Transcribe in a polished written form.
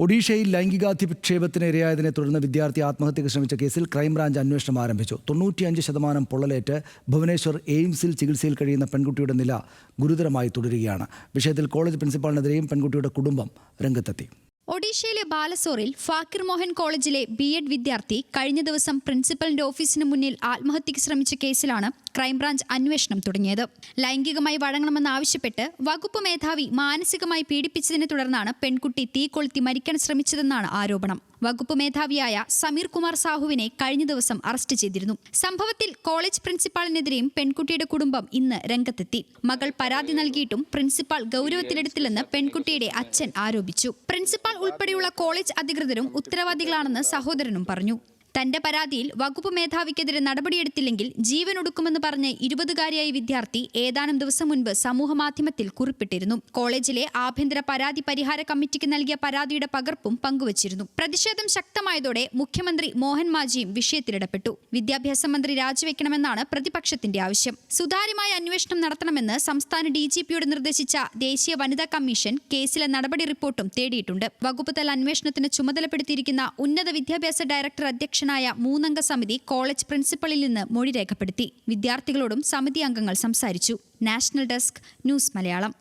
ഒഡീഷയിൽ ലൈംഗികാധിക്ഷേപത്തിന് ഇരയായതിനെ തുടർന്ന് വിദ്യാർത്ഥി ആത്മഹത്യക്ക് ശ്രമിച്ച കേസിൽ ക്രൈംബ്രാഞ്ച് അന്വേഷണം ആരംഭിച്ചു. 95% പൊള്ളലേറ്റ് ഭുവനേശ്വർ എയിംസിൽ ചികിത്സയിൽ കഴിയുന്ന പെൺകുട്ടിയുടെ നില ഗുരുതരമായി തുടരുകയാണ്. വിഷയത്തിൽ കോളേജ് പ്രിൻസിപ്പാളിനെതിരെയും പെൺകുട്ടിയുടെ കുടുംബം രംഗത്തെത്തി. ഒഡീഷയിലെ ബാലസോറിൽ ഫാക്കിർ മോഹൻ കോളേജിലെ B.Ed വിദ്യാർത്ഥി കഴിഞ്ഞ ദിവസം പ്രിൻസിപ്പലിന്റെ ഓഫീസിന് മുന്നിൽ ആത്മഹത്യക്ക് ശ്രമിച്ച കേസിലാണ് ക്രൈംബ്രാഞ്ച് അന്വേഷണം തുടങ്ങിയത്. ലൈംഗികമായി വഴങ്ങണമെന്നാവശ്യപ്പെട്ട് വകുപ്പ് മേധാവി മാനസികമായി പീഡിപ്പിച്ചതിനെ തുടർന്നാണ് പെൺകുട്ടി തീ കൊളുത്തി മരിക്കാൻ ശ്രമിച്ചതെന്നാണ് ആരോപണം. വകുപ്പ് മേധാവിയായ സമീർ കുമാർ സാഹുവിനെ കഴിഞ്ഞ ദിവസം അറസ്റ്റ് ചെയ്തിരുന്നു. സംഭവത്തിൽ കോളേജ് പ്രിൻസിപ്പാളിനെതിരെയും പെൺകുട്ടിയുടെ കുടുംബം ഇന്ന് രംഗത്തെത്തി. മകൾ പരാതി നൽകിയിട്ടും പ്രിൻസിപ്പാൾ ഗൗരവത്തിലെടുത്തില്ലെന്ന് പെൺകുട്ടിയുടെ അച്ഛൻ ആരോപിച്ചു. പ്രിൻസിപ്പാൾ ഉൾപ്പെടെയുള്ള കോളേജ് അധികൃതരും ഉത്തരവാദികളാണെന്ന് സഹോദരനും പറഞ്ഞു. തന്റെ പരാതിയിൽ വകുപ്പ് മേധാവിക്കെതിരെ നടപടിയെടുത്തില്ലെങ്കിൽ ജീവനൊടുക്കുമെന്ന് പറഞ്ഞ് 20-കാരിയായ വിദ്യാർത്ഥി ഏതാനും ദിവസം മുൻപ് സമൂഹമാധ്യമത്തിൽ കുറിപ്പിട്ടിരുന്നു. കോളേജിലെ ആഭ്യന്തര പരാതി പരിഹാര കമ്മിറ്റിക്ക് നൽകിയ പരാതിയുടെ പകർപ്പും പങ്കുവച്ചിരുന്നു. പ്രതിഷേധം ശക്തമായതോടെ മുഖ്യമന്ത്രി മോഹൻ മാജിയും വിഷയത്തിലിടപെട്ടു. വിദ്യാഭ്യാസ മന്ത്രി രാജിവെക്കണമെന്നാണ് പ്രതിപക്ഷത്തിന്റെ ആവശ്യം. സുതാര്യമായ അന്വേഷണം നടത്തണമെന്ന് സംസ്ഥാന DGPയോട് നിർദ്ദേശിച്ച ദേശീയ വനിതാ കമ്മീഷൻ കേസിലെ നടപടി റിപ്പോർട്ടും തേടിയിട്ടുണ്ട്. വകുപ്പ് തല അന്വേഷണത്തിന് ചുമതലപ്പെടുത്തിയിരിക്കുന്ന ഉന്നത വിദ്യാഭ്യാസ ഡയറക്ടർ അധ്യക്ഷനായ 3-അംഗ സമിതി കോളേജ് പ്രിൻസിപ്പലിൽ നിന്ന് മൊഴി രേഖപ്പെടുത്തി. വിദ്യാർത്ഥികളോടും സമിതി അംഗങ്ങൾ സംസാരിച്ചു. National desk, news Malayalam.